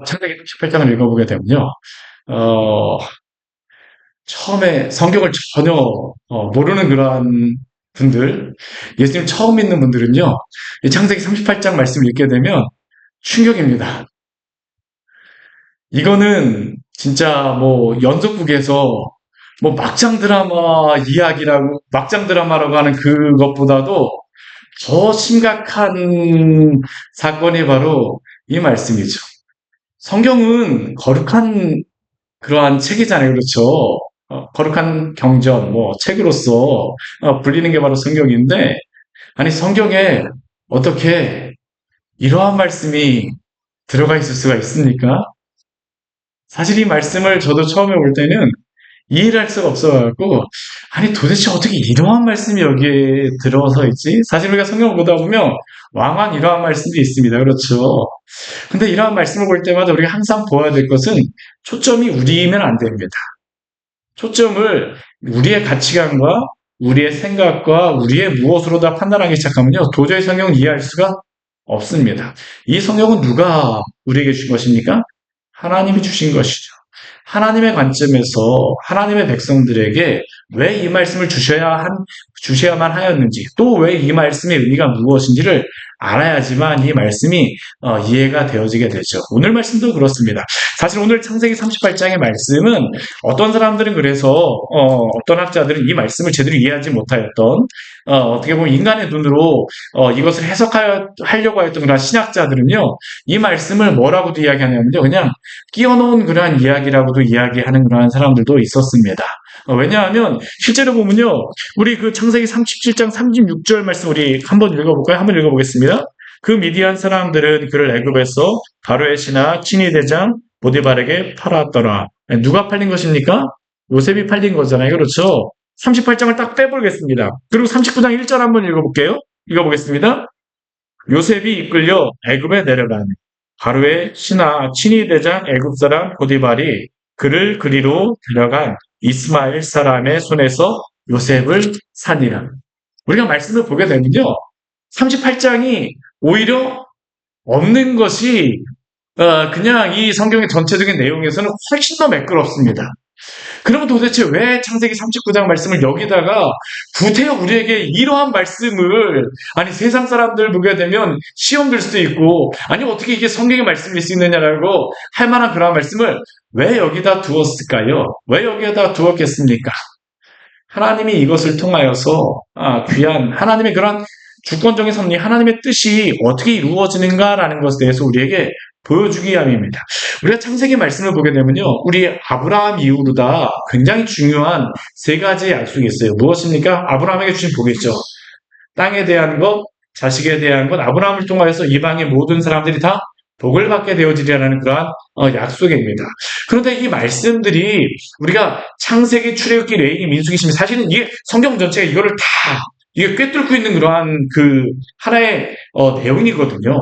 창세기 38장을 읽어보게 되면요. 어, 처음에 성경을 전혀 모르는 그러한 분들, 예수님 처음 믿는 분들은요, 이 창세기 38장 말씀을 읽게 되면 충격입니다. 이거는 진짜 뭐 연속국에서 뭐 막장 드라마 이야기라고, 막장 드라마라고 하는 그것보다도 더 심각한 사건이 바로 이 말씀이죠. 성경은 거룩한 그러한 책이잖아요. 그렇죠? 거룩한 경전, 뭐, 책으로서 불리는 게 바로 성경인데, 아니, 성경에 어떻게 이러한 말씀이 들어가 있을 수가 있습니까? 사실 이 말씀을 저도 처음에 볼 때는 이해를 할 수가 없어가지고, 아니, 도대체 어떻게 이러한 말씀이 여기에 들어서 있지? 사실 우리가 성경을 보다 보면 왕왕 이러한 말씀이 있습니다. 그렇죠? 근데 이러한 말씀을 볼 때마다 우리가 항상 보아야 될 것은 초점이 우리이면 안 됩니다. 초점을 우리의 가치관과 우리의 생각과 우리의 무엇으로 다 판단하기 시작하면요. 도저히 성경을 이해할 수가 없습니다. 이 성경은 누가 우리에게 주신 것입니까? 하나님이 주신 것이죠. 하나님의 관점에서 하나님의 백성들에게 왜 이 말씀을 주셔야만 하였는지, 또 왜 이 말씀의 의미가 무엇인지를 알아야지만 이 말씀이 이해가 되어지게 되죠. 오늘 말씀도 그렇습니다. 사실 오늘 창세기 38장의 말씀은 어떤 사람들은 그래서 어떤 학자들은 이 말씀을 제대로 이해하지 못하였던 어떻게 보면 인간의 눈으로 이것을 해석하려고 했던 그런 신학자들은요, 이 말씀을 뭐라고도 이야기하냐면요, 그냥 끼워놓은 그러한 이야기라고도 이야기하는 그러한 사람들도 있었습니다. 왜냐하면 실제로 보면요, 우리 그 창세기 37장 36절 말씀 우리 한번 읽어볼까요? 한번 읽어보겠습니다. 그 미디안 사람들은 그를 애굽에서 바로의 신하 친위 대장 보디발에게 팔았더라. 누가 팔린 것입니까? 요셉이 팔린 거잖아요. 그렇죠? 38장을 딱 빼보겠습니다. 그리고 39장 1절 한번 읽어볼게요. 읽어보겠습니다. 요셉이 이끌려 애굽에 내려가니 바로의 신하 친위 대장 애굽 사람 보디발이 그를 그리로 데려간 이스마엘 사람의 손에서 요셉을 산이라. 우리가 말씀을 보게 되면요. 38장이 오히려 없는 것이 그냥 이 성경의 전체적인 내용에서는 훨씬 더 매끄럽습니다. 그러면 도대체 왜 창세기 39장 말씀을 여기다가 구태여 우리에게 이러한 말씀을, 아니 세상 사람들 보게 되면 시험 들 수도 있고, 아니 어떻게 이게 성경의 말씀일 수 있느냐라고 할 만한 그러한 말씀을 왜 여기다 두었을까요? 왜 여기다 두었겠습니까? 하나님이 이것을 통하여서 귀한 하나님의 그런 주권적인 섭리, 하나님의 뜻이 어떻게 이루어지는가라는 것에 대해서 우리에게 보여주기 위함입니다. 우리가 창세기 말씀을 보게 되면요, 우리 아브라함 이후로 다 굉장히 중요한 세 가지 약속이 있어요. 무엇입니까? 아브라함에게 주신 복이 있죠. 땅에 대한 것, 자식에 대한 것, 아브라함을 통하여서 이방의 모든 사람들이 다 복을 받게 되어지리라는 그러한 약속입니다. 그런데 이 말씀들이 우리가 창세기, 출애굽기, 레위기, 민수기, 시면 사실은 이게 성경 전체가 이거를 다 이게 꿰뚫고 있는 그러한 그 하나의 내용이거든요.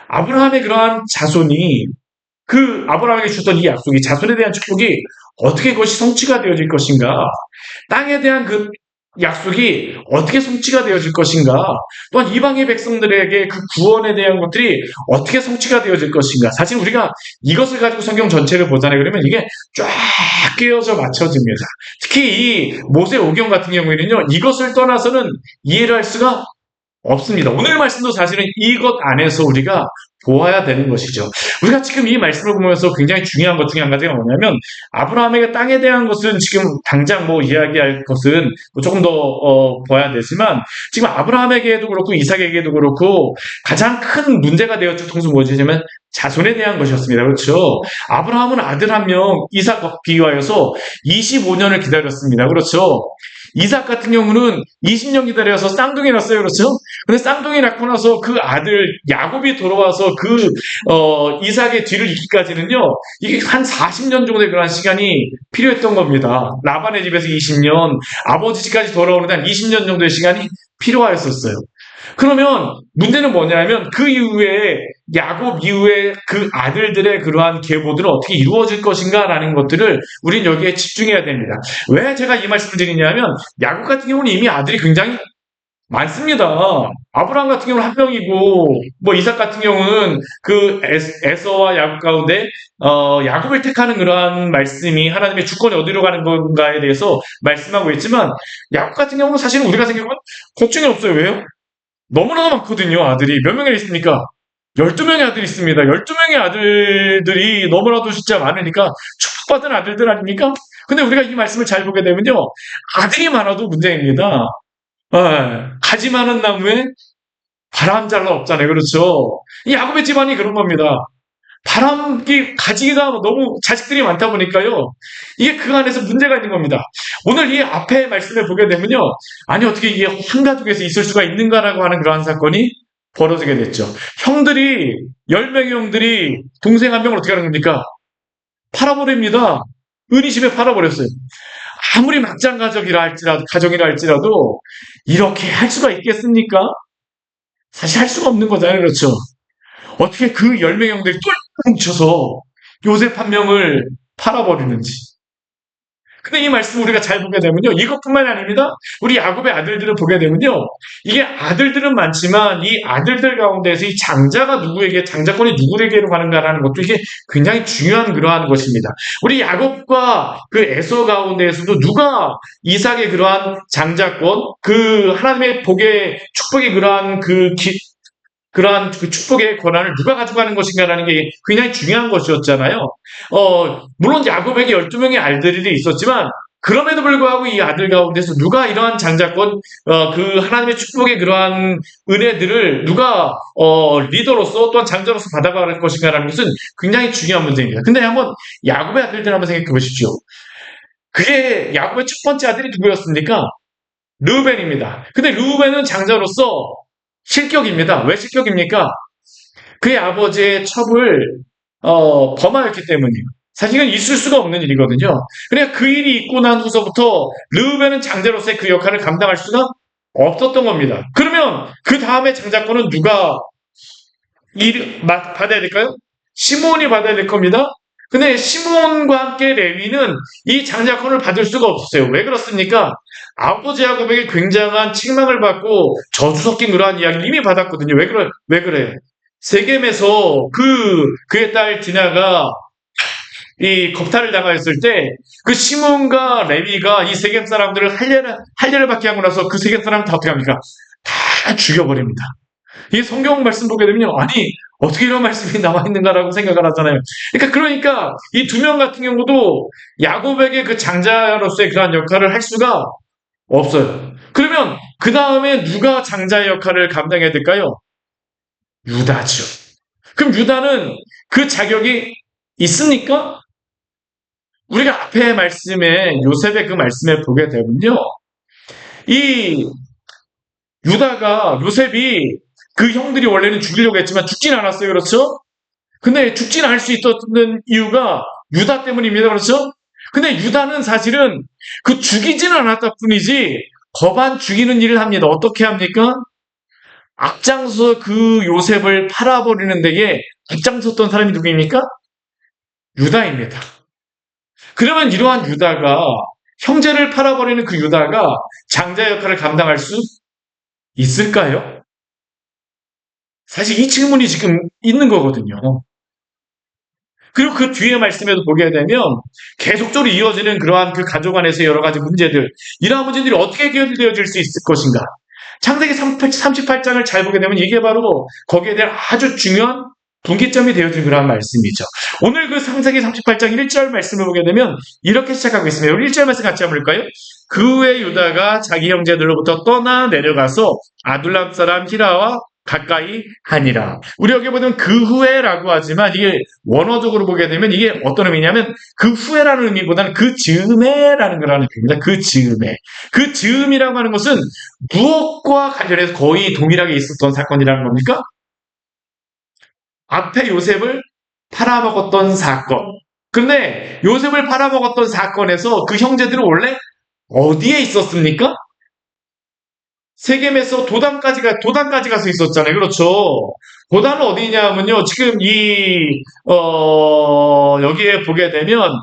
아브라함의 그러한 자손이 그 아브라함에게 주던 이 약속이, 자손에 대한 축복이 어떻게 그것이 성취가 되어질 것인가, 땅에 대한 그 약속이 어떻게 성취가 되어질 것인가, 또한 이방의 백성들에게 그 구원에 대한 것들이 어떻게 성취가 되어질 것인가. 사실 우리가 이것을 가지고 성경 전체를 보잖아요. 그러면 이게 쫙 끼어져 맞춰집니다. 특히 이 모세 오경 같은 경우에는요, 이것을 떠나서는 이해를 할 수가 없습니다. 오늘 말씀도 사실은 이것 안에서 우리가 보아야 되는 것이죠. 우리가 지금 이 말씀을 보면서 굉장히 중요한 것 중에 한 가지가 뭐냐면, 아브라함에게 땅에 대한 것은 지금 당장 뭐 이야기할 것은 뭐 조금 더 봐야 되지만, 지금 아브라함에게도 그렇고 이삭에게도 그렇고 가장 큰 문제가 되었죠. 통수 무엇이냐면 자손에 대한 것이었습니다. 그렇죠? 아브라함은 아들 한 명 이삭과 비유하여서 25년을 기다렸습니다. 그렇죠? 이삭 같은 경우는 20년 기다려서 쌍둥이 낳았어요. 그렇죠? 근데 쌍둥이 낳고 나서 그 아들 야곱이 돌아와서 그 이삭의 뒤를 잇기까지는요, 이게 한 40년 정도의 그런 시간이 필요했던 겁니다. 라반의 집에서 20년, 아버지 집까지 돌아오는데 한 20년 정도의 시간이 필요하였었어요. 그러면 문제는 뭐냐면 그 이후에 야곱 이후에 그 아들들의 그러한 계보들은 어떻게 이루어질 것인가라는 것들을 우리는 여기에 집중해야 됩니다. 왜 제가 이 말씀을 드리냐면, 야곱 같은 경우는 이미 아들이 굉장히 많습니다. 아브라함 같은 경우는 한 명이고, 뭐 이삭 같은 경우는 그 에서와 야곱 가운데 야곱을 택하는 그러한 말씀이 하나님의 주권이 어디로 가는 건가에 대해서 말씀하고 있지만, 야곱 같은 경우는 사실은 우리가 생각하면 걱정이 없어요. 왜요? 너무나도 많거든요. 아들이 몇 명이나 있습니까? 12명의 아들이 있습니다. 12명의 아들들이 너무나도 진짜 많으니까 축복받은 아들들 아닙니까? 근데 우리가 이 말씀을 잘 보게 되면요, 아들이 많아도 문제입니다. 가지 많은 나무에 바람잘라 없잖아요. 그렇죠? 이 야곱의 집안이 그런 겁니다. 가지가 너무 자식들이 많다 보니까요. 이게 그 안에서 문제가 있는 겁니다. 오늘 이 앞에 말씀을 보게 되면요. 아니, 어떻게 이게 한 가족에서 있을 수가 있는가라고 하는 그러한 사건이 벌어지게 됐죠. 형들이, 10명의 형들이 동생 한 명을 어떻게 하는 겁니까? 팔아버립니다. 은희집에 팔아버렸어요. 아무리 막장 가정이라 할지라도 이렇게 할 수가 있겠습니까? 사실 할 수가 없는 거잖아요. 그렇죠? 어떻게 그 10명의 형들이 똘똘 뭉쳐서 요셉 한 명을 팔아버리는지. 근데 이 말씀 우리가 잘 보게 되면요. 이것뿐만이 아닙니다. 우리 야곱의 아들들을 보게 되면요. 이게 아들들은 많지만 이 아들들 가운데서 이 장자권이 누구에게로 가는가라는 것도 이게 굉장히 중요한 그러한 것입니다. 우리 야곱과 그 에서 가운데에서도 누가 이삭의 그러한 장자권, 그 하나님의 축복의 그러한 그 축복의 권한을 누가 가져가는 것인가라는 게 굉장히 중요한 것이었잖아요. 물론 야곱에게 12명의 아들들이 있었지만, 그럼에도 불구하고 이 아들 가운데서 누가 이러한 장자권, 그 하나님의 축복의 그러한 은혜들을 누가, 리더로서 또한 장자로서 받아갈 것인가라는 것은 굉장히 중요한 문제입니다. 근데 한번 야곱의 아들들 한번 생각해 보십시오. 그게 야곱의 첫 번째 아들이 누구였습니까? 르우벤입니다. 근데 르우벤은 장자로서 실격입니다. 왜 실격입니까? 그의 아버지의 첩을 범하였기 때문이에요. 사실은 있을 수가 없는 일이거든요. 그러니까 그 일이 있고 난 후서부터 르우벤은 장자로서의 그 역할을 감당할 수가 없었던 겁니다. 그러면 그 다음에 장자권은 누가 받아야 될까요? 시몬이 받아야 될 겁니다. 근데 시몬과 함께 레위는 이 장자권을 받을 수가 없었어요. 왜 그렇습니까? 아버지 야곱에게 굉장한 책망을 받고 저주 섞인 그러한 이야기를 이미 받았거든요. 왜 그래요? 세겜에서 그의 딸 디나가 이 겁탈을 당하였을 때 그 시몬과 레위가 이 세겜 사람들을 할례를 받게 하고 나서 그 세겜 사람을 다 어떻게 합니까? 다 죽여버립니다. 이 성경 말씀 보게 되면요. 아니, 어떻게 이런 말씀이 나와 있는가라고 생각을 하잖아요. 그러니까 이 두 명 같은 경우도 야곱에게 그 장자로서의 그러한 역할을 할 수가 없어요. 그러면 그 다음에 누가 장자의 역할을 감당해야 될까요? 유다죠. 그럼 유다는 그 자격이 있습니까? 우리가 앞에 말씀에 요셉의 그 말씀에 보게 되면요. 이 요셉이 그 형들이 원래는 죽이려고 했지만 죽진 않았어요. 그렇죠? 근데 죽진 않을 수 있었던 이유가 유다 때문입니다. 그렇죠? 근데 유다는 사실은 그 죽이지는 않았다 뿐이지 거반 죽이는 일을 합니다. 어떻게 합니까? 앞장서 그 요셉을 팔아버리는 데에 앞장섰던 사람이 누구입니까? 유다입니다. 그러면 이러한 유다가 형제를 팔아버리는 그 유다가 장자 역할을 감당할 수 있을까요? 사실 이 질문이 지금 있는 거거든요. 그리고 그 뒤에 말씀에도 보게 되면 계속적으로 이어지는 그러한 그 가족 안에서 여러 가지 문제들, 이러한 문제들이 어떻게 해결되어질 수 있을 것인가. 창세기 38장을 잘 보게 되면 이게 바로 거기에 대한 아주 중요한 분기점이 되어진 그러한 말씀이죠. 오늘 그 창세기 38장 1절 말씀을 보게 되면 이렇게 시작하고 있습니다. 우리 1절 말씀 같이 한번 볼까요? 그 후에 유다가 자기 형제들로부터 떠나 내려가서 아둘람 사람 히라와 가까이 하니라. 우리 여기 보면 그 후에라고 하지만 이게 원어적으로 보게 되면 이게 어떤 의미냐면 그 후에라는 의미보다는 그 즈음에라는 거라는 의미입니다. 그 즈음에. 그 즈음이라고 하는 것은 무엇과 관련해서 거의 동일하게 있었던 사건이라는 겁니까? 앞에 요셉을 팔아먹었던 사건. 그런데 요셉을 팔아먹었던 사건에서 그 형제들은 원래 어디에 있었습니까? 세겜에서 도단까지 가서 있었잖아요. 그렇죠. 도단은 어디냐면요. 지금 여기에 보게 되면,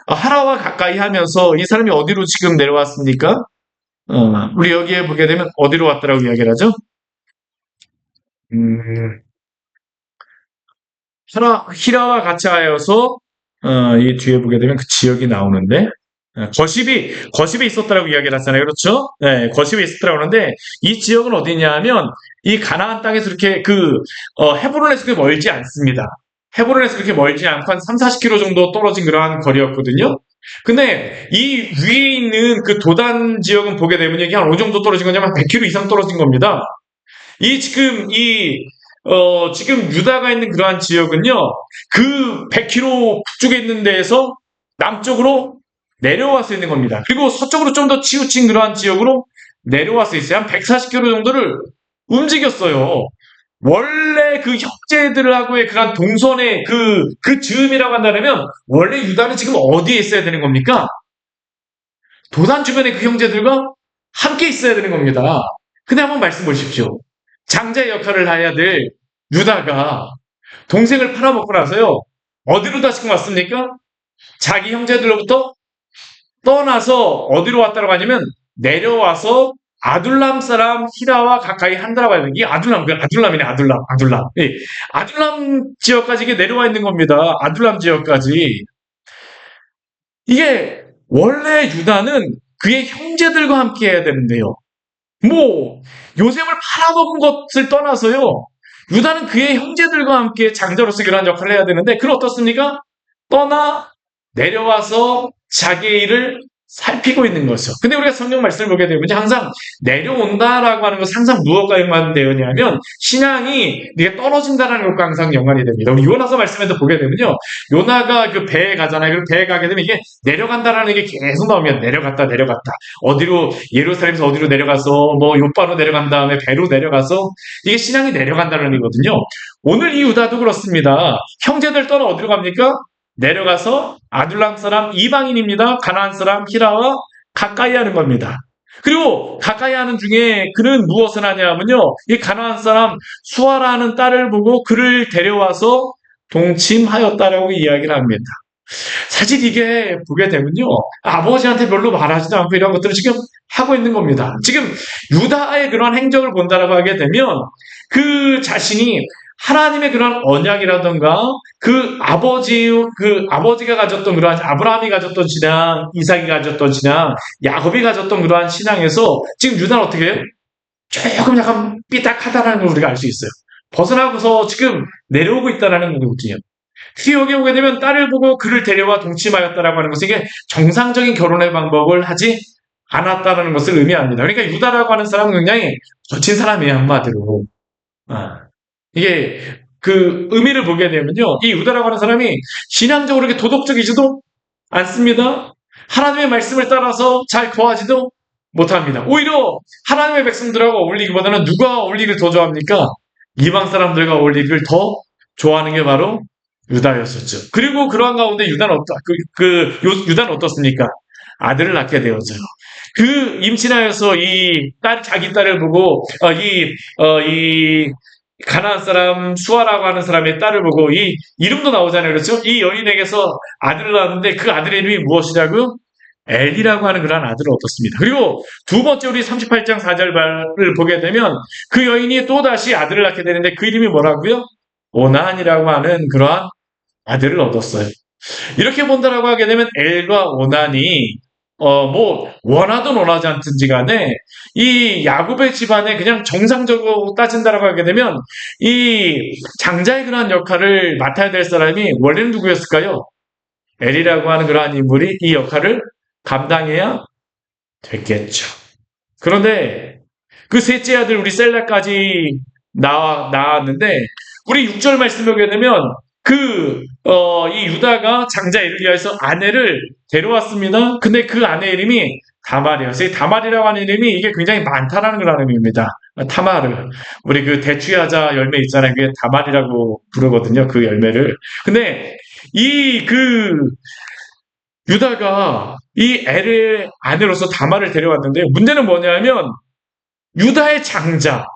하라와 가까이 하면서 이 사람이 어디로 지금 내려왔습니까? 우리 여기에 보게 되면 어디로 왔다라고 이야기를 하죠? 음, 히라와 같이 하여서 이 뒤에 보게 되면 그 지역이 나오는데 거십이 있었다라고 이야기를 하잖아요. 그렇죠? 네, 거십이 있었다라고 하는데 이 지역은 어디냐 하면 이 가나안 땅에서 이렇게 헤브론에서 그렇게 멀지 않습니다. 헤브론에서 그렇게 멀지 않고 한 3, 40km 정도 떨어진 그러한 거리였거든요. 근데 이 위에 있는 그 도단 지역은 보게 되면 이게 한 어느 정도 떨어진 거냐면 100km 이상 떨어진 겁니다. 이 지금 지금 유다가 있는 그러한 지역은요, 그 100km 북쪽에 있는 데에서 남쪽으로 내려와서 있는 겁니다. 그리고 서쪽으로 좀 더 치우친 그러한 지역으로 내려와서 있어요. 한 140km 정도를 움직였어요. 원래 그 형제들하고의 그런 동선의 그 즈음이라고 한다면, 원래 유다는 지금 어디에 있어야 되는 겁니까? 도단 주변의 그 형제들과 함께 있어야 되는 겁니다. 근데 한번 말씀 보십시오. 장자의 역할을 해야 될 유다가 동생을 팔아먹고 나서요. 어디로 다시 왔습니까? 자기 형제들로부터 떠나서 어디로 왔다고 하냐면 내려와서 아둘람 사람 히라와 가까이 한다라고 하는 게 아둘람이네, 아둘람. 예, 아둘람 지역까지 이게 내려와 있는 겁니다. 아둘람 지역까지. 이게 원래 유다는 그의 형제들과 함께 해야 되는데요. 뭐 요셉을 팔아먹은 것을 떠나서요. 유다는 그의 형제들과 함께 장자로서 그러한 역할을 해야 되는데 그건 어떻습니까? 떠나 내려와서 자기의 일을 살피고 있는 거죠. 근데 우리가 성경 말씀을 보게 되면 항상 내려온다라고 하는 것은 항상 무엇과 연관되었냐면 신앙이 네가 떨어진다라는 것과 항상 연관이 됩니다. 우리 요나서 말씀에도 보게 되면요. 요나가 그 배에 가잖아요. 그 배에 가게 되면 이게 내려간다라는 게 계속 나오면 내려갔다. 어디로 예루살렘에서 어디로 내려가서 뭐 요바로 내려간 다음에 배로 내려가서 이게 신앙이 내려간다는 의미거든요. 오늘 이 유다도 그렇습니다. 형제들 떠나 어디로 갑니까? 내려가서 아둘람 사람 이방인입니다. 가나안 사람 히라와 가까이 하는 겁니다. 그리고 가까이 하는 중에 그는 무엇을 하냐면요. 이 가나안 사람 수아라는 딸을 보고 그를 데려와서 동침하였다라고 이야기를 합니다. 사실 이게 보게 되면요. 아버지한테 별로 말하지도 않고 이런 것들을 지금 하고 있는 겁니다. 지금 유다의 그런 행적을 본다라고 하게 되면 그 자신이 하나님의 그런 언약이라던가 그 아버지가 가졌던 그러한 아브라함이 가졌던 신앙, 이삭이 가졌던 신앙, 야곱이 가졌던 그러한 신앙에서 지금 유다는 어떻게 해요? 조금 약간 삐딱하다는 걸 우리가 알 수 있어요. 벗어나고서 지금 내려오고 있다는 거거든요. 여기 오게 되면 딸을 보고 그를 데려와 동침하였다라고 하는 것은 이게 정상적인 결혼의 방법을 하지 않았다는 것을 의미합니다. 그러니까 유다라고 하는 사람은 굉장히 거친 사람이에요, 한마디로. 아, 이게 그 의미를 보게 되면요. 이 유다라고 하는 사람이 신앙적으로 이렇게 도덕적이지도 않습니다. 하나님의 말씀을 따라서 잘 거하지도 못합니다. 오히려 하나님의 백성들하고 어울리기보다는 누가 어울리기를 더 좋아합니까? 이방 사람들과 어울리기를 더 좋아하는 게 바로 유다였었죠. 그리고 그러한 가운데 유다는 어떻습니까? 아들을 낳게 되었어요. 그 임신하여서 자기 딸을 보고, 이 가나안 사람 수아라고 하는 사람의 딸을 보고 이 이름도 나오잖아요. 그렇죠? 이 여인에게서 아들을 낳았는데 그 아들의 이름이 무엇이라고요? 엘이라고 하는 그런 아들을 얻었습니다. 그리고 두 번째 우리 38장 4절을 보게 되면 그 여인이 또다시 아들을 낳게 되는데 그 이름이 뭐라고요? 오난이라고 하는 그러한 아들을 얻었어요. 이렇게 본다라고 하게 되면 엘과 오난이 원하든 원하지 않든지 간에 이 야곱의 집안에 그냥 정상적으로 따진다라고 하게 되면 이 장자의 그러한 역할을 맡아야 될 사람이 원래는 누구였을까요? 엘이라고 하는 그러한 인물이 이 역할을 감당해야 됐겠죠. 그런데 그 셋째 아들 우리 셀라까지 나왔는데 우리 6절 말씀 보게 되면 이 유다가 장자 엘을 위해서 아내를 데려왔습니다. 근데 그 아내 이름이 다말이었어요. 다말이라고 하는 이름이 이게 굉장히 많다라는 그런 의미입니다. 타마르. 우리 그 대추야자 열매 있잖아요. 그게 다말이라고 부르거든요. 그 열매를. 근데 유다가 이 엘의 아내로서 다말을 데려왔는데 문제는 뭐냐면 유다의 장자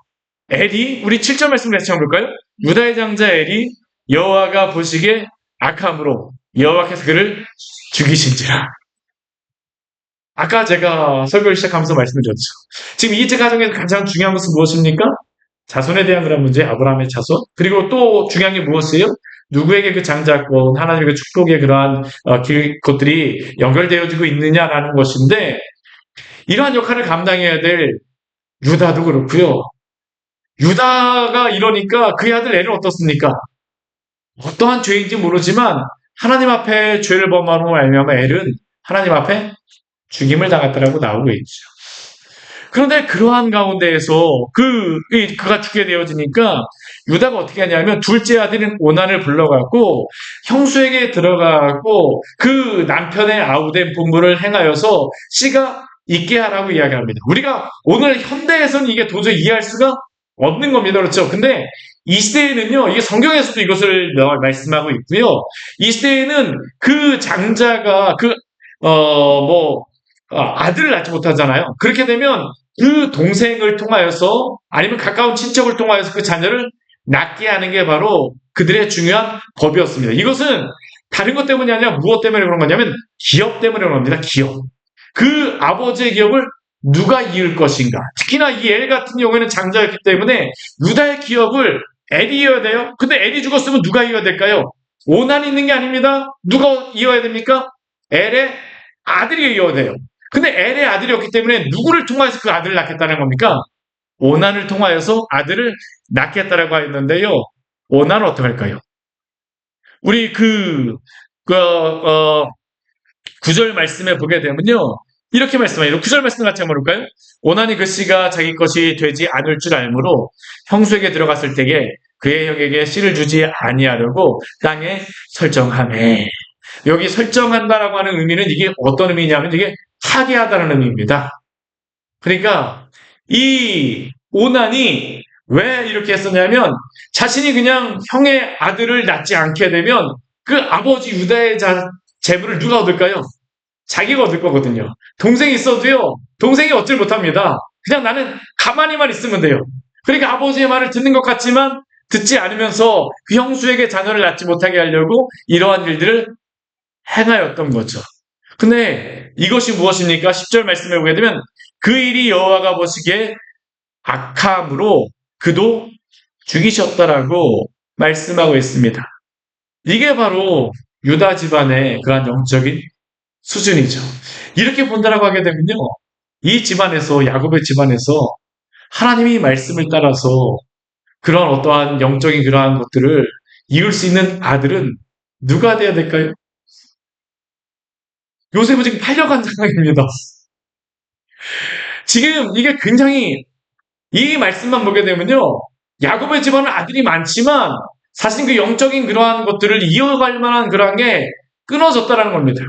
엘이 우리 7절 말씀 같이 한번 볼까요? 유다의 장자 엘이 여호와가 보시기에 악함으로 여호와께서 그를 죽이신지라. 아까 제가 설교를 시작하면서 말씀드렸죠. 지금 이제 가정에서 가장 중요한 것은 무엇입니까? 자손에 대한 그런 문제, 아브라함의 자손. 그리고 또 중요한 게 무엇이에요? 누구에게 그 장자권, 하나님의 그 축복의 그러한 것들이 연결되어지고 있느냐라는 것인데, 이러한 역할을 감당해야 될 유다도 그렇고요. 유다가 이러니까 그의 아들 엘은 어떻습니까? 어떠한 죄인지 모르지만 하나님 앞에 죄를 범함으로 말미암아 엘은 하나님 앞에 죽임을 당했다라고 나오고 있죠. 그런데 그러한 가운데에서 그가 죽게 되어지니까 유다가 어떻게 하냐면 둘째 아들인 오난을 불러갖고 형수에게 들어가고 그 남편의 아우된 분부를 행하여서 씨가 있게 하라고 이야기합니다. 우리가 오늘 현대에서는 이게 도저히 이해할 수가 없는 겁니다. 그렇죠? 근데 이 시대에는요, 이게 성경에서도 이것을 말씀하고 있고요. 이 시대에는 그 장자가 아들을 낳지 못하잖아요. 그렇게 되면 그 동생을 통하여서 아니면 가까운 친척을 통하여서 그 자녀를 낳게 하는 게 바로 그들의 중요한 법이었습니다. 이것은 다른 것 때문이 아니라 무엇 때문에 그런 거냐면 기업 때문에 그런 겁니다. 기업. 그 아버지의 기업을 누가 이을 것인가. 특히나 이 엘 같은 경우에는 장자였기 때문에 유다의 기업을 엘이 이어야 돼요. 근데 엘이 죽었으면 누가 이어야 될까요? 오난이 있는 게 아닙니다. 누가 이어야 됩니까? 엘의 아들이 이어야 돼요. 근데 엘의 아들이었기 때문에 누구를 통해서 그 아들을 낳겠다는 겁니까? 오난을 통하여서 아들을 낳겠다라고 했는데요. 오난은 어떡할까요? 우리 구절 말씀에 보게 되면요. 이렇게 말씀해요. 구절 말씀 같이 한번 볼까요? 오난이 그 씨가 자기 것이 되지 않을 줄 알므로 형수에게 들어갔을 때에 그의 형에게 씨를 주지 아니하려고 땅에 설정하매. 여기 설정한다라고 하는 의미는 이게 어떤 의미냐면 이게 파괴하다는 의미입니다. 그러니까 이 오난이 왜 이렇게 했었냐면 자신이 그냥 형의 아들을 낳지 않게 되면 그 아버지 유다의 재물을 누가 얻을까요? 자기가 얻을 거거든요. 동생이 있어도요. 동생이 얻질 못합니다. 그냥 나는 가만히만 있으면 돼요. 그러니까 아버지의 말을 듣는 것 같지만 듣지 않으면서 그 형수에게 자녀를 낳지 못하게 하려고 이러한 일들을 행하였던 거죠. 근데 이것이 무엇입니까? 10절 말씀에 보게 되면 그 일이 여호와가 보시기에 악함으로 그도 죽이셨다라고 말씀하고 있습니다. 이게 바로 유다 집안의 그한 영적인 수준이죠. 이렇게 본다라고 하게 되면요. 이 집안에서 야곱의 집안에서 하나님이 말씀을 따라서 그런 어떠한 영적인 그러한 것들을 이룰 수 있는 아들은 누가 돼야 될까요? 요셉은 지금 팔려간 상황입니다. 지금 이게 굉장히 이 말씀만 보게 되면요. 야곱의 집안은 아들이 많지만 사실 그 영적인 그러한 것들을 이어갈 만한 그러한 게 끊어졌다는 겁니다.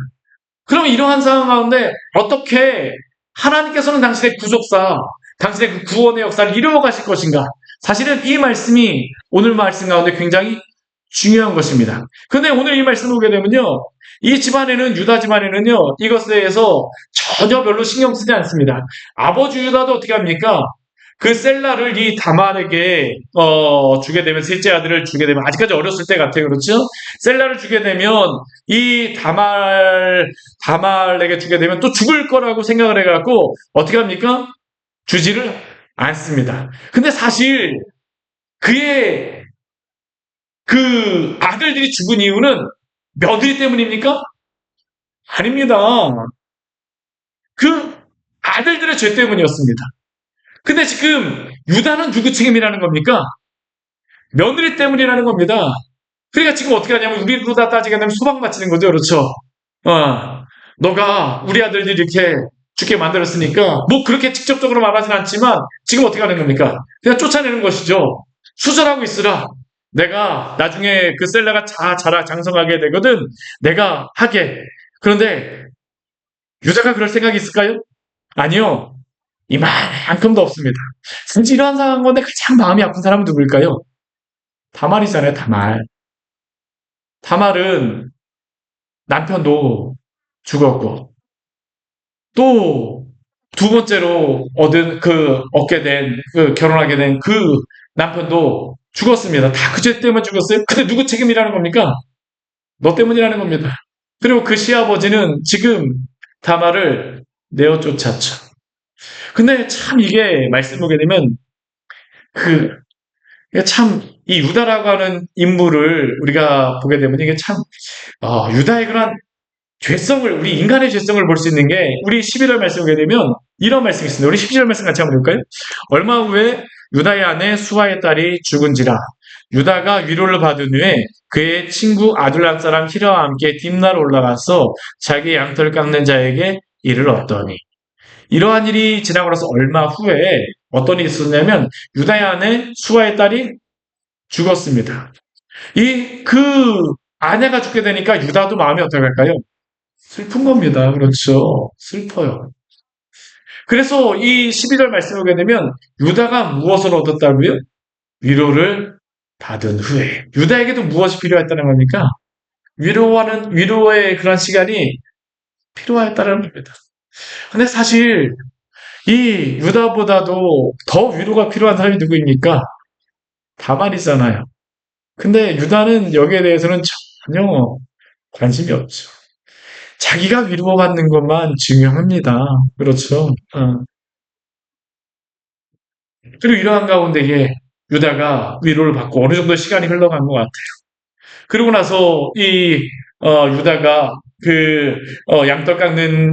그럼 이러한 상황 가운데 어떻게 하나님께서는 당신의 구속사, 당신의 그 구원의 역사를 이루어 가실 것인가? 사실은 이 말씀이 오늘 말씀 가운데 굉장히 중요한 것입니다. 그런데 오늘 이 말씀을 보게 되면요. 이 집안에는 유다 집안에는요. 이것에 대해서 전혀 별로 신경 쓰지 않습니다. 아버지 유다도 어떻게 합니까? 그 셀라를 이 다말에게 주게 되면 셋째 아들을 주게 되면 아직까지 어렸을 때 같아요. 그렇죠? 셀라를 주게 되면 이 다말에게 주게 되면 또 죽을 거라고 생각을 해갖고 어떻게 합니까? 주지를 않습니다. 근데 사실 그의 그 아들들이 죽은 이유는 며느리 때문입니까? 아닙니다. 그 아들들의 죄 때문이었습니다. 근데 지금 유다는 누구 책임이라는 겁니까? 며느리 때문이라는 겁니다. 그러니까 지금 어떻게 하냐면 우리로 다 따지게 되면 소방 맞히는 거죠. 그렇죠? 너가 우리 아들들이 이렇게 죽게 만들었으니까 뭐 그렇게 직접적으로 말하진 않지만 지금 어떻게 하는 겁니까? 그냥 쫓아내는 것이죠. 수절하고 있으라. 내가 나중에 그 셀라가 장성하게 되거든. 내가 하게. 그런데 유다가 그럴 생각이 있을까요? 아니요. 이만큼도 없습니다. 사실 이러한 상황 건데 가장 마음이 아픈 사람은 누구일까요? 다말이잖아요, 다말. 다말은 남편도 죽었고, 또 두 번째로 결혼하게 된 그 남편도 죽었습니다. 다 그 죄 때문에 죽었어요? 근데 누구 책임이라는 겁니까? 너 때문이라는 겁니다. 그리고 그 시아버지는 지금 다말을 내어 쫓았죠. 근데 참 이게 말씀 보게 되면 그 참 이 유다라고 하는 인물을 우리가 보게 되면 이게 참 유다의 그런 죄성을 우리 인간의 죄성을 볼 수 있는 게 우리 11절 말씀 보게 되면 이런 말씀이 있습니다. 우리 12절 말씀 같이 한번 볼까요? 얼마 후에 유다의 아내 수아의 딸이 죽은지라 유다가 위로를 받은 후에 그의 친구 아둘람 사람 히라와 함께 딥나로 올라가서 자기 양털 깎는 자에게 이를 얻더니 이러한 일이 지나고 나서 얼마 후에 어떤 일이 있었냐면 유다의 아내 수아의 딸이 죽었습니다. 그 아내가 죽게 되니까 유다도 마음이 어떻게 할까요? 슬픈 겁니다. 그렇죠. 슬퍼요. 그래서 이 12절 말씀을 보게 되면 유다가 무엇을 얻었다고요? 위로를 받은 후에. 유다에게도 무엇이 필요했다는 겁니까? 위로의 그런 시간이 필요했다는 겁니다. 근데 사실 이 유다보다도 더 위로가 필요한 사람이 누구입니까? 다말이잖아요. 근데 유다는 여기에 대해서는 전혀 관심이 없죠. 자기가 위로받는 것만 중요합니다. 그렇죠. 그리고 이러한 가운데 유다가 위로를 받고 어느 정도 시간이 흘러간 것 같아요. 그러고 나서 유다가 양떡 깎는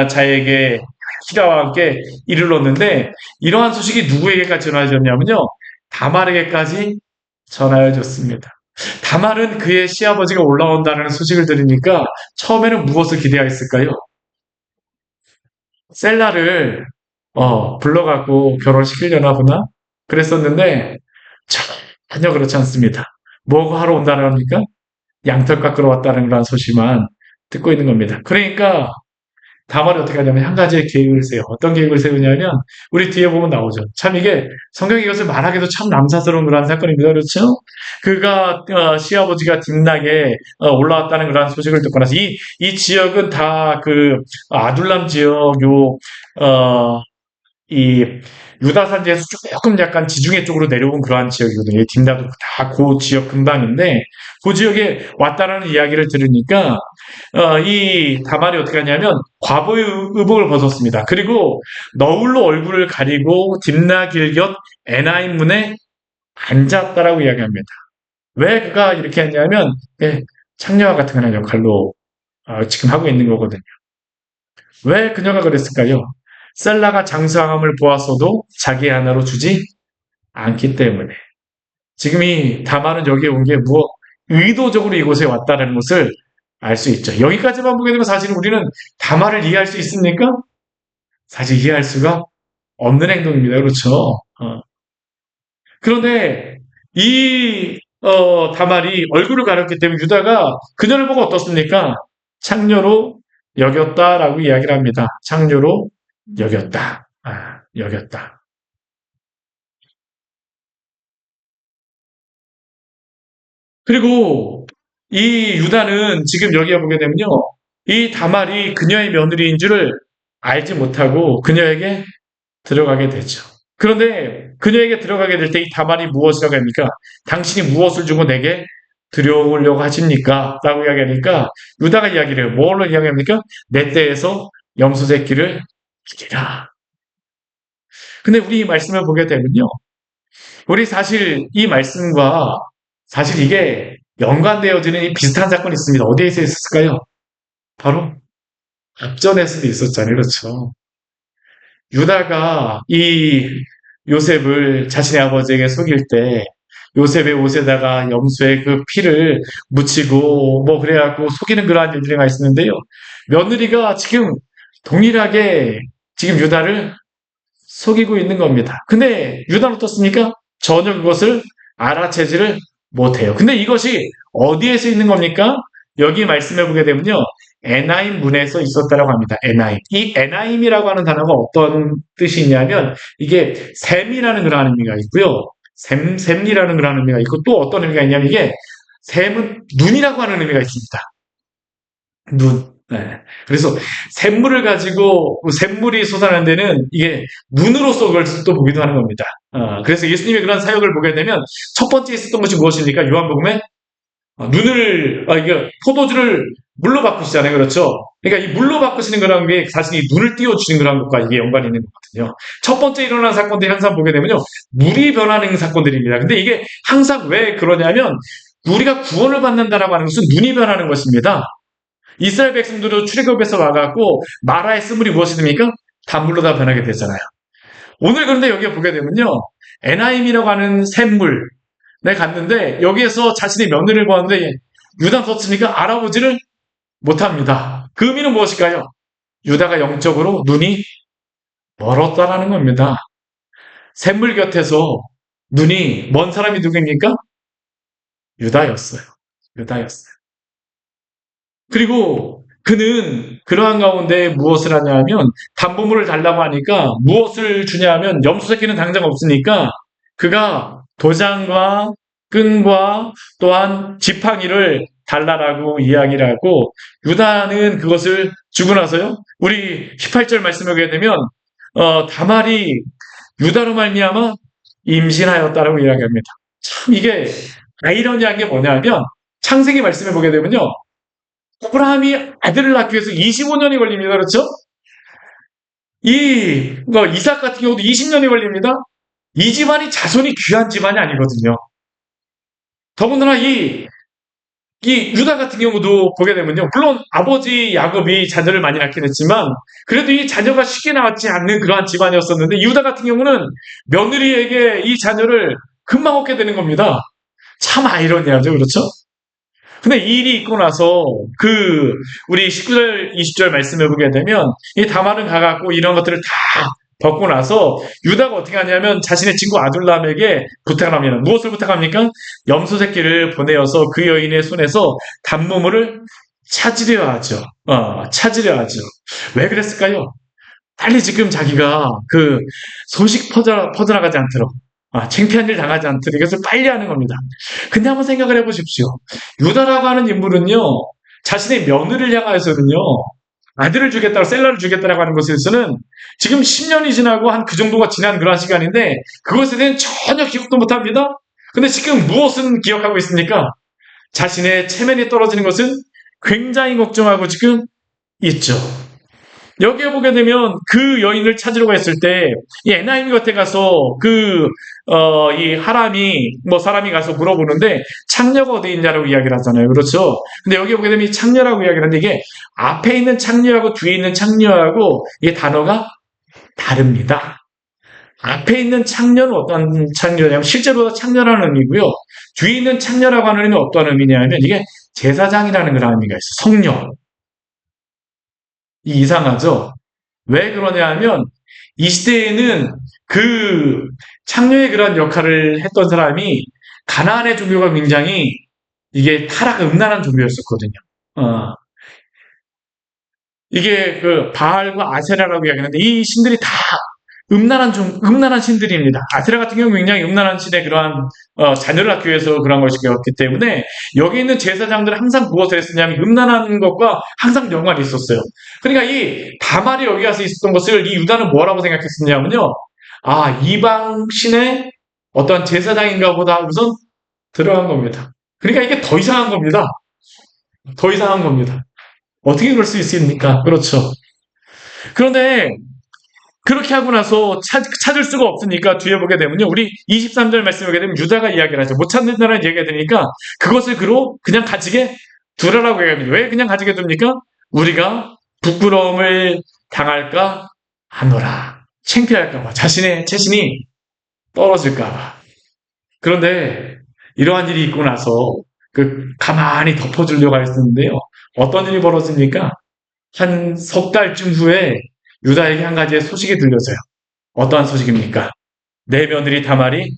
자에게 히라와 함께 이르렀는데 이러한 소식이 누구에게까지 전해졌냐면요. 다말에게까지 전하여졌습니다. 다말은 그의 시아버지가 올라온다는 소식을 들으니까 처음에는 무엇을 기대했을까요? 셀라를 불러갖고 결혼시키려나 보나? 그랬었는데 전혀 그렇지 않습니다. 뭐 하러 온다는 겁니까? 양털 깎으러 왔다는 그런 소식만 듣고 있는 겁니다. 그러니까 다말이 어떻게 하냐면 한 가지의 계획을 세요. 어떤 계획을 세우냐면 우리 뒤에 보면 나오죠. 참 이게 성경이 이것을 말하기도 참 남사스러운 그런 사건입니다. 그렇죠? 그가 시아버지가 딥나게 올라왔다는 그런 소식을 듣고 나서 이 지역은 다 아둘람 지역 이 유다 산지에서 조금 약간 지중해 쪽으로 내려온 그러한 지역이거든요. 딥나도 다 그 지역 근방인데 그 지역에 왔다라는 이야기를 들으니까 이 다말이 어떻게 하냐면 과부의 의복을 벗었습니다. 그리고 너울로 얼굴을 가리고 딥나 길곁 에나임 문에 앉았다라고 이야기합니다. 왜 그가 이렇게 했냐면 창녀와 같은 그런 역할로 지금 하고 있는 거거든요. 왜 그녀가 그랬을까요? 셀라가 장수함을 보았어도 자기 하나로 주지 않기 때문에. 지금 이 다말은 여기에 온 게 의도적으로 이곳에 왔다는 것을 알 수 있죠. 여기까지만 보게 되면 사실 우리는 다말을 이해할 수 있습니까? 사실 이해할 수가 없는 행동입니다. 그렇죠? 그런데 다말이 얼굴을 가렸기 때문에 유다가 그녀를 보고 어떻습니까? 창녀로 여겼다라고 이야기를 합니다. 창녀로 여겼다. 여겼다. 그리고 이 유다는 지금 여기에 보게 되면요. 이 다말이 그녀의 며느리인 줄을 알지 못하고 그녀에게 들어가게 되죠. 그런데 그녀에게 들어가게 될 때 이 다말이 무엇이라고 합니까? 당신이 무엇을 주고 내게 들여오려고 하십니까? 라고 이야기하니까 유다가 이야기를 해요. 뭘로 이야기합니까? 내 떼에서 염소 새끼를 주리라. 근데 우리 이 말씀을 보게 되면요. 우리 사실 이 말씀과 사실 이게 연관되어지는 이 비슷한 사건이 있습니다. 어디에서 있었을까요? 바로 앞전에서도 있었잖아요. 그렇죠. 유다가 이 요셉을 자신의 아버지에게 속일 때 요셉의 옷에다가 염소의 그 피를 묻히고 그래갖고 속이는 그러한 일들이 있었는데요. 며느리가 지금 동일하게 지금 유다를 속이고 있는 겁니다. 근데 유다는 어떻습니까? 전혀 그것을 알아채지를 못해요. 근데 이것이 어디에서 있는 겁니까? 여기 말씀해 보게 되면요. 에나임 문에서 있었다라고 합니다. 에나임. 이 에나임이라고 하는 단어가 어떤 뜻이 있냐면 이게 샘이라는 그런 의미가 있고요. 샘이라는 그런 의미가 있고 또 어떤 의미가 있냐면 이게 샘은 눈이라고 하는 의미가 있습니다. 눈. 네. 그래서 샘물을 가지고 샘물이 솟아나는 데는 이게 눈으로서 그걸 또 보기도 하는 겁니다. 그래서 예수님의 그런 사역을 보게 되면 첫 번째 있었던 것이 무엇입니까? 요한복음에 이게 포도주를 물로 바꾸시잖아요. 그렇죠? 그러니까 이 물로 바꾸시는 거라는 게 자신이 눈을 띄워주시는 거라는 것과 이게 연관이 있는 거거든요. 첫 번째 일어난 사건들이 항상 보게 되면요. 물이 변하는 사건들입니다. 근데 이게 항상 왜 그러냐면 우리가 구원을 받는다라고 하는 것은 눈이 변하는 것입니다. 이스라엘 백성들도 출애굽에서 와갖고 마라의 쓴물이 무엇이 됩니까? 단물로 다 변하게 되잖아요. 오늘 그런데 여기에 보게 되면요. 에나임이라고 하는 샘물에 갔는데 여기에서 자신의 며느리를 보았는데 유다 섰으니까 알아보지를 못합니다. 그 의미는 무엇일까요? 유다가 영적으로 눈이 멀었다라는 겁니다. 샘물 곁에서 눈이 먼 사람이 누구입니까? 유다였어요. 유다였어요. 그리고 그는 그러한 가운데 무엇을 하냐면 담보물을 달라고 하니까 무엇을 주냐면 염소새끼는 당장 없으니까 그가 도장과 끈과 또한 지팡이를 달라라고 이야기를 하고 유다는 그것을 주고 나서요. 우리 18절 말씀을 보게 되면 다말이 유다로 말미암아 임신하였다라고 이야기합니다. 참 이게 아이러니한 게 뭐냐면 창세기 말씀을 보게 되면요. 아브라함이 아들을 낳기 위해서 25년이 걸립니다. 그렇죠? 이삭 같은 경우도 20년이 걸립니다. 이 집안이 자손이 귀한 집안이 아니거든요. 더군다나 이 유다 같은 경우도 보게 되면요. 물론 아버지 야곱이 자녀를 많이 낳긴 했지만 그래도 이 자녀가 쉽게 나왔지 않는 그러한 집안이었었는데 유다 같은 경우는 며느리에게 이 자녀를 금방 얻게 되는 겁니다. 참 아이러니하죠. 그렇죠? 근데 이 일이 있고 나서 우리 19절, 20절 말씀을 보게 되면 이 다말은 가갖고 이런 것들을 다 벗고 나서 유다가 어떻게 하냐면 자신의 친구 아둘람에게 부탁을 합니다. 무엇을 부탁합니까? 염소 새끼를 보내어서 그 여인의 손에서 단무물을 찾으려 하죠. 찾으려 하죠. 왜 그랬을까요? 빨리 지금 자기가 소식 퍼져나가지 않도록 창피한 일 당하지 않도록 이것을 빨리 하는 겁니다. 근데 한번 생각을 해보십시오. 유다라고 하는 인물은요, 자신의 며느리를 향하여서는요, 아들을 주겠다고, 셀라를 주겠다라고 하는 것에서는 지금 10년이 지나고 한 그 정도가 지난 그런 시간인데, 그것에 대한 전혀 기억도 못 합니다. 근데 지금 무엇은 기억하고 있습니까? 자신의 체면이 떨어지는 것은 굉장히 걱정하고 지금 있죠. 여기에 보게 되면 그 여인을 찾으려고 했을 때, 이 에나임 곁에 가서 이 하람이, 사람이 가서 물어보는데, 창녀가 어디 있냐라고 이야기를 하잖아요. 그렇죠? 근데 여기에 보게 되면 이 창녀라고 이야기를 하는데, 이게 앞에 있는 창녀하고 뒤에 있는 창녀하고 이 단어가 다릅니다. 앞에 있는 창녀는 어떤 창녀냐면, 실제로 창녀라는 의미고요. 뒤에 있는 창녀라고 하는 의미는 어떤 의미냐면, 이게 제사장이라는 그런 의미가 있어요. 성녀. 이상하죠? 왜 그러냐 하면 이 시대에는 창녀의 그런 역할을 했던 사람이 가나안의 종교가 굉장히 이게 음란한 종교였었거든요. 이게 바알과 아세라라고 이야기하는데 이 신들이 다 음란한 신들입니다. 아세라 같은 경우는 굉장히 음란한 신의 그러한 자녀를 낳기 위해서 그런 것이었기 때문에 여기 있는 제사장들은 항상 무엇을 했었냐면 음란한 것과 항상 연관이 있었어요. 그러니까 이 다말이 여기 와서 있었던 것을 이 유다는 뭐라고 생각했었냐면요. 이방 신의 어떤 제사장인가 보다 우선 들어간 겁니다. 그러니까 이게 더 이상한 겁니다. 더 이상한 겁니다. 어떻게 그럴 수 있습니까? 그렇죠. 그런데 그렇게 하고 나서 찾을 수가 없으니까 뒤에 보게 되면요. 우리 23절 말씀을 보게 되면 유다가 이야기를 하죠. 못 찾는다는 얘기가 되니까 그것을 그냥 가지게 두라라고 얘기합니다. 왜 그냥 가지게 둡니까? 우리가 부끄러움을 당할까 하노라. 창피할까봐. 자신의 체신이 떨어질까봐. 그런데 이러한 일이 있고 나서 가만히 덮어주려고 했었는데요. 어떤 일이 벌어집니까? 한 석 달쯤 후에 유다에게 한 가지의 소식이 들려서요. 어떠한 소식입니까? 내 며느리 다말이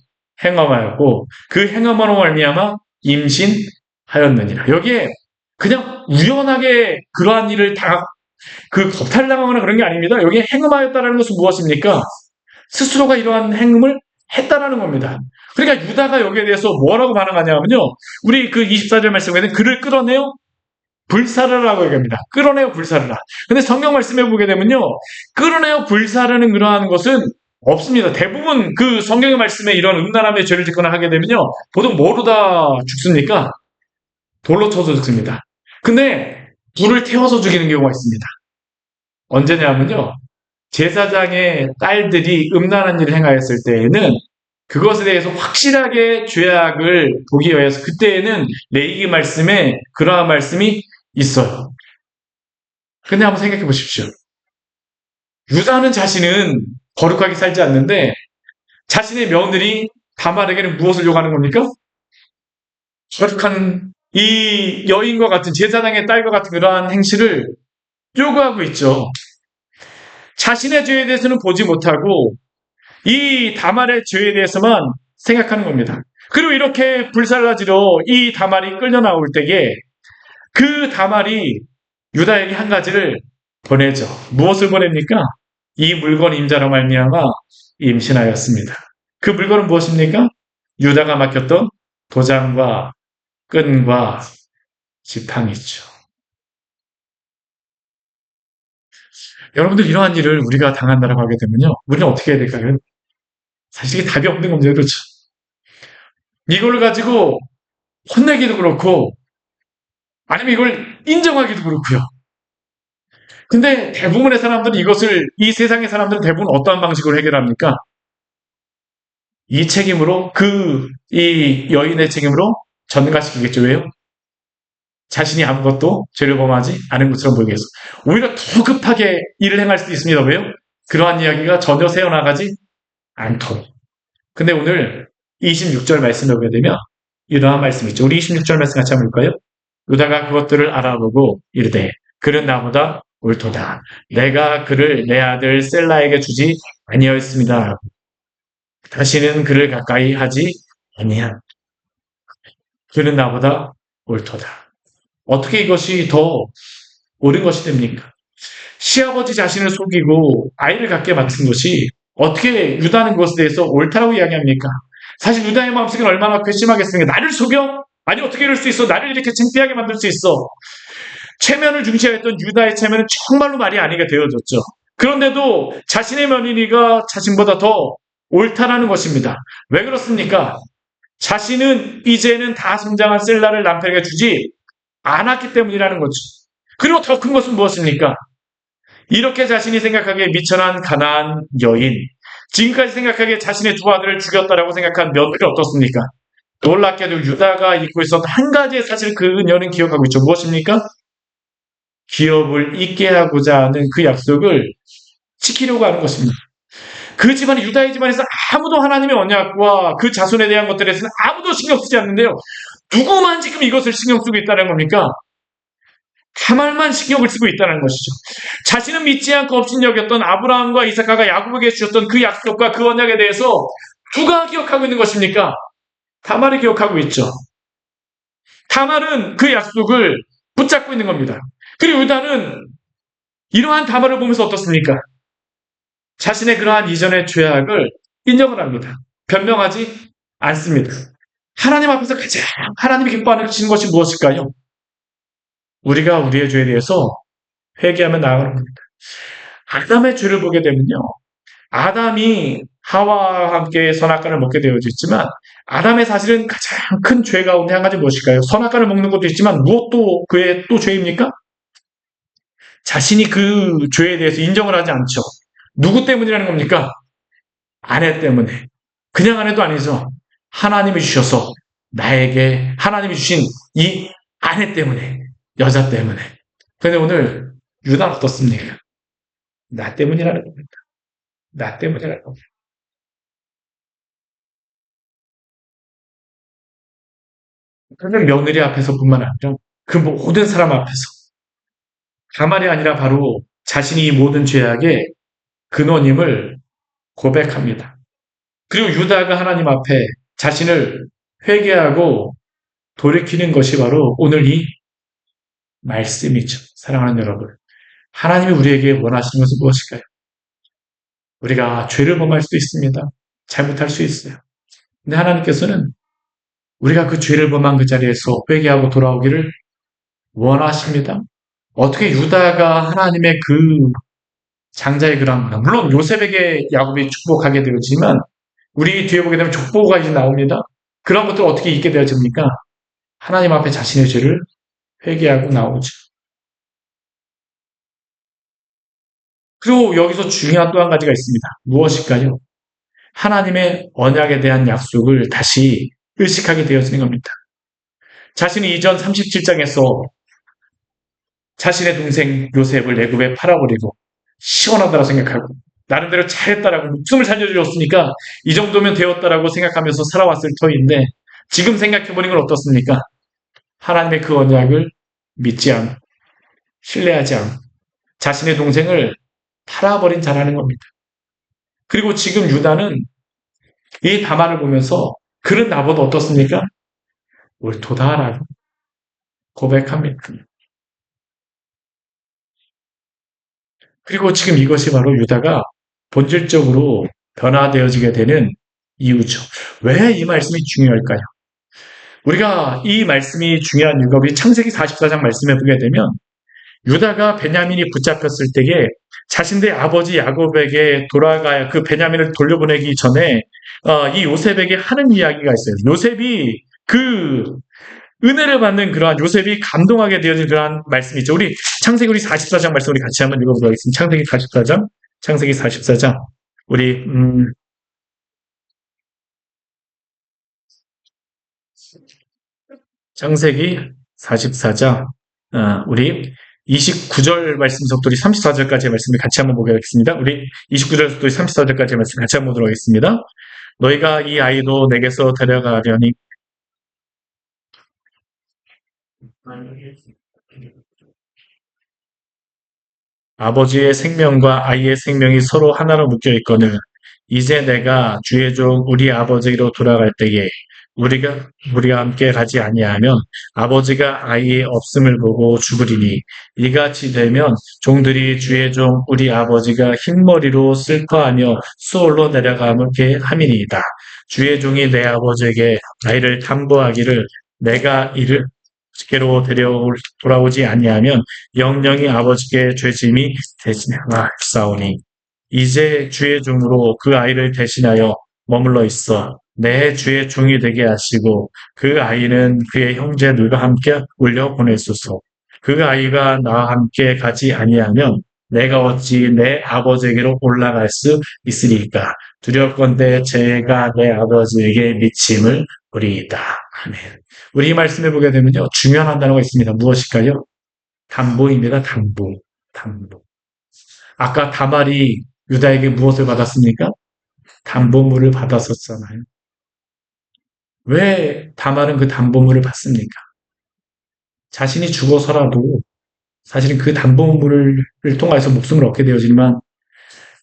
행함하였고 그 행함으로 말미암아 임신하였느니라. 여기에 그냥 우연하게 그러한 일을 겁탈당하거나 그런 게 아닙니다. 여기에 행함하였다는 것은 무엇입니까? 스스로가 이러한 행음을 했다라는 겁니다. 그러니까 유다가 여기에 대해서 뭐라고 반응하냐면요. 우리 24절 말씀에는 그를 끌어내어 불사르라고 얘기합니다. 끌어내어 불사르라. 근데 성경 말씀해 보게 되면요. 끌어내어 불사르는 그러한 것은 없습니다. 대부분 성경의 말씀에 이런 음란함의 죄를 짓거나 하게 되면요. 보통 뭐로 다 죽습니까? 돌로 쳐서 죽습니다. 근데 불을 태워서 죽이는 경우가 있습니다. 언제냐면요. 제사장의 딸들이 음란한 일을 행하였을 때에는 그것에 대해서 확실하게 죄악을 보기 위해서 그때에는 레위기 말씀에 그러한 말씀이 있어요. 근데 한번 생각해 보십시오. 유다는 자신은 거룩하게 살지 않는데 자신의 며느리 다말에게는 무엇을 요구하는 겁니까? 거룩한 이 여인과 같은 제사장의 딸과 같은 그러한 행실을 요구하고 있죠. 자신의 죄에 대해서는 보지 못하고 이 다말의 죄에 대해서만 생각하는 겁니다. 그리고 이렇게 불살라지러 이 다말이 끌려 나올 때에 그 다말이 유다에게 한 가지를 보내죠. 무엇을 보냅니까? 이 물건 임자로 말미암아 임신하였습니다. 그 물건은 무엇입니까? 유다가 맡겼던 도장과 끈과 지팡이죠. 여러분들 이러한 일을 우리가 당한다라고 하게 되면요. 우리는 어떻게 해야 될까요? 사실 이게 답이 없는 겁니다. 그렇죠? 이걸 가지고 혼내기도 그렇고 아니면 이걸 인정하기도 그렇고요. 근데 대부분의 사람들은 이것을 이 세상의 사람들은 대부분 어떠한 방식으로 해결합니까? 이 책임으로 이 여인의 책임으로 전가시키겠죠. 왜요? 자신이 아무것도 죄를 범하지 않은 것처럼 보이게 해서 오히려 더 급하게 일을 행할 수도 있습니다. 왜요? 그러한 이야기가 전혀 새어나가지 않도록. 근데 오늘 26절 말씀을 보게 되면 이러한 말씀이 있죠. 우리 26절 말씀 같이 한번 볼까요? 유다가 그것들을 알아보고 이르되 그는 나보다 옳도다. 내가 그를 내 아들 셀라에게 주지 아니하였습니다. 다시는 그를 가까이 하지 아니한. 그는 나보다 옳도다. 어떻게 이것이 더 옳은 것이 됩니까? 시아버지 자신을 속이고 아이를 갖게 만든 것이 어떻게 유다는 그것에 대해서 옳다라고 이야기합니까? 사실 유다의 마음속에는 얼마나 괘씸하겠습니까? 나를 속여? 아니 어떻게 이럴 수 있어? 나를 이렇게 창피하게 만들 수 있어? 체면을 중시했던 유다의 체면은 정말로 말이 아니게 되어졌죠. 그런데도 자신의 며느리가 자신보다 더 옳다라는 것입니다. 왜 그렇습니까? 자신은 이제는 다 성장한 셀라를 남편에게 주지 않았기 때문이라는 거죠. 그리고 더 큰 것은 무엇입니까? 이렇게 자신이 생각하기에 미천한 가나안 여인, 지금까지 생각하기에 자신의 두 아들을 죽였다라고 생각한 며느리 어떻습니까? 놀랍게도 유다가 잊고 있었던 한 가지의 사실 그녀는 기억하고 있죠. 무엇입니까? 기업을 잊게 하고자 하는 그 약속을 지키려고 하는 것입니다. 그 집안, 유다의 집안에서 아무도 하나님의 언약과 그 자손에 대한 것들에 대해서는 아무도 신경 쓰지 않는데요. 누구만 지금 이것을 신경 쓰고 있다는 겁니까? 다말만 신경을 쓰고 있다는 것이죠. 자신은 믿지 않고 업신여겼던 아브라함과 이삭과 야곱에게 주셨던 그 약속과 그 언약에 대해서 누가 기억하고 있는 것입니까? 다말이 기억하고 있죠. 다말은 그 약속을 붙잡고 있는 겁니다. 그리고 유다는 이러한 다말을 보면서 어떻습니까? 자신의 그러한 이전의 죄악을 인정을 합니다. 변명하지 않습니다. 하나님 앞에서 가장 하나님이 기뻐하는 것이 무엇일까요? 우리가 우리의 죄에 대해서 회개하며 나아가는 겁니다. 아담의 죄를 보게 되면요. 아담이 하와와 함께 선악과를 먹게 되어져 있지만 아담의 사실은 가장 큰 죄 가운데 한 가지 무엇일까요? 선악과를 먹는 것도 있지만 무엇도 그의 또 죄입니까? 자신이 그 죄에 대해서 인정을 하지 않죠. 누구 때문이라는 겁니까? 아내 때문에. 그냥 아내도 아니죠. 하나님이 주셔서 나에게 하나님이 주신 이 아내 때문에, 여자 때문에. 그런데 오늘 유다는 어떻습니까? 나 때문이라는 겁니다. 나 때문이라는 겁니다. 그러면 며느리 앞에서뿐만 아니라 그 모든 사람 앞에서 가만이 아니라 바로 자신이 이 모든 죄악의 근원임을 고백합니다. 그리고 유다가 하나님 앞에 자신을 회개하고 돌이키는 것이 바로 오늘 이 말씀이죠. 사랑하는 여러분. 하나님이 우리에게 원하시는 것은 무엇일까요? 우리가 죄를 범할 수도 있습니다. 잘못할 수 있어요. 근데 하나님께서는 우리가 그 죄를 범한 그 자리에서 회개하고 돌아오기를 원하십니다. 어떻게 유다가 하나님의 그 장자의 그런 물론 요셉에게 야곱이 축복하게 되었지만 우리 뒤에 보게 되면 족보가 이제 나옵니다. 그런 것들 어떻게 있게 되어집니까? 하나님 앞에 자신의 죄를 회개하고 나오죠. 그리고 여기서 중요한 또 한 가지가 있습니다. 무엇일까요? 하나님의 언약에 대한 약속을 다시 의식하게 되어지는 겁니다. 자신이 이전 37장에서 자신의 동생 요셉을 애굽에 팔아버리고 시원하다고 생각하고 나름대로 잘했다라고 목숨을 살려주었으니까 이 정도면 되었다라고 생각하면서 살아왔을 터인데 지금 생각해보는 건 어떻습니까? 하나님의 그 언약을 믿지 않고 신뢰하지 않고 자신의 동생을 팔아버린 자라는 겁니다. 그리고 지금 유다는 이 다말을 보면서 그는 나보다 어떻습니까? 옳도다라고 고백합니다. 그리고 지금 이것이 바로 유다가 본질적으로 변화되어지게 되는 이유죠. 왜 이 말씀이 중요할까요? 우리가 이 말씀이 중요한 이유가 우리 창세기 44장 말씀에 보게 되면 유다가 베냐민이 붙잡혔을 때에 자신의 아버지 야곱에게 돌아가야 그 베냐민을 돌려보내기 전에 이 요셉에게 하는 이야기가 있어요. 요셉이 그 은혜를 받는 그러한 요셉이 감동하게 되어진 그러한 말씀이 있죠. 우리 창세기 우리 44장 말씀 우리 같이 한번 읽어보도록 하겠습니다. 창세기 44장 우리 창세기 44장 우리 29절 말씀부터 우리 34절까지의 말씀을 같이 한번 보겠습니다. 우리 29절부터 34절까지의 말씀 같이 한번 보도록 하겠습니다. 너희가 이 아이도 내게서 데려가려니 아버지의 생명과 아이의 생명이 서로 하나로 묶여 있거늘 이제 내가 주의 종 우리 아버지로 돌아갈 때에 우리가 함께 가지 아니하면 아버지가 아이의 없음을 보고 죽으리니 이같이 되면 종들이 주의 종 우리 아버지가 흰머리로 슬퍼하며 수월로 내려가게 함이니이다. 주의 종이 내 아버지에게 아이를 탐구하기를 내가 이를 아버지께로 돌아오지 아니하면 영영이 아버지께 죄짐이 되시나사오니 이제 주의 종으로 그 아이를 대신하여 머물러 있어 내 주의 종이 되게 하시고 그 아이는 그의 형제들과 함께 올려 보내소서. 그 아이가 나와 함께 가지 아니하면 내가 어찌 내 아버지에게로 올라갈 수 있으리까. 두렵건대 제가 내 아버지에게 미침을 우리이다. 아멘. 우리 이 말씀을 보게 되면요. 중요한 한 단어가 있습니다. 무엇일까요? 담보입니다. 담보. 담보. 아까 다말이 유다에게 무엇을 받았습니까? 담보물을 받았었잖아요. 왜 다말은 그 담보물을 받습니까? 자신이 죽어서라도 사실은 그 담보물을 통해서 목숨을 얻게 되어지지만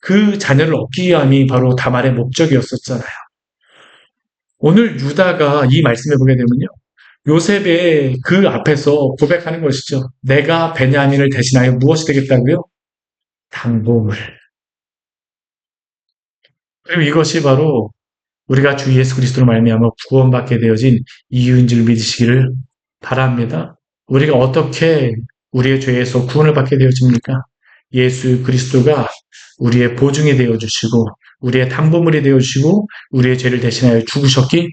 그 자녀를 얻기 위함이 바로 다말의 목적이었었잖아요. 오늘 유다가 이 말씀을 보게 되면요. 요셉의 그 앞에서 고백하는 것이죠. 내가 베냐민을 대신하여 무엇이 되겠다고요? 담보물. 그리고 이것이 바로 우리가 주 예수 그리스도로 말미암아 구원받게 되어진 이유인 줄 믿으시기를 바랍니다. 우리가 어떻게 우리의 죄에서 구원을 받게 되어집니까? 예수 그리스도가 우리의 보증이 되어주시고 우리의 담보물이 되어주시고 우리의 죄를 대신하여 죽으셨기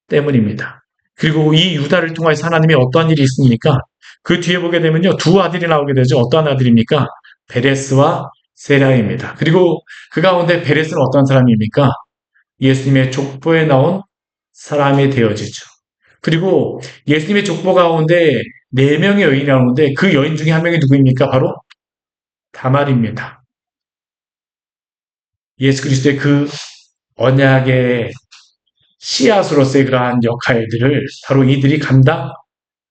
때문입니다. 그리고 이 유다를 통해서 하나님이 어떠한 일이 있습니까? 그 뒤에 보게 되면요. 두 아들이 나오게 되죠. 어떠한 아들입니까? 베레스와 세라입니다. 그리고 그 가운데 베레스는 어떤 사람입니까? 예수님의 족보에 나온 사람이 되어지죠. 그리고 예수님의 족보 가운데 4명의 여인이 나오는데 그 여인 중에 한 명이 누구입니까? 바로 다말입니다. 예수 그리스도의 그 언약의 씨앗으로서의 그러한 역할들을 바로 이들이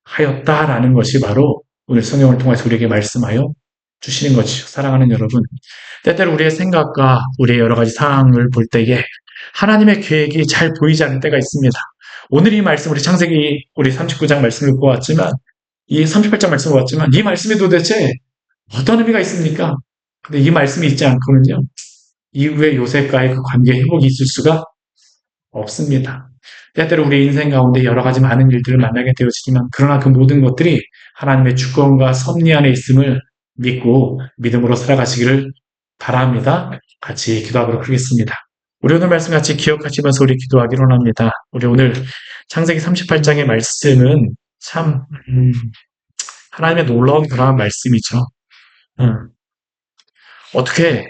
감당하였다라는 것이 바로 오늘 성경을 통해서 우리에게 말씀하여 주시는 것이죠. 사랑하는 여러분, 때때로 우리의 생각과 우리의 여러 가지 상황을 볼 때에 하나님의 계획이 잘 보이지 않을 때가 있습니다. 오늘 이 말씀, 우리 창세기 우리 39장 말씀을 보았지만 이 38장 말씀을 보았지만 이 말씀이 도대체 어떤 의미가 있습니까? 근데 이 말씀이 있지 않고는요. 이후에 요셉과의 그 관계 회복이 있을 수가 없습니다. 때때로 우리 인생 가운데 여러 가지 많은 일들을 만나게 되어지지만 그러나 그 모든 것들이 하나님의 주권과 섭리 안에 있음을 믿고 믿음으로 살아가시기를 바랍니다. 같이 기도하도록 하겠습니다. 우리 오늘 말씀 같이 기억하시면서 우리 기도하기로 합니다. 우리 오늘 창세기 38장의 말씀은 참, 하나님의 놀라운 그러한 말씀이죠. 음, 어떻게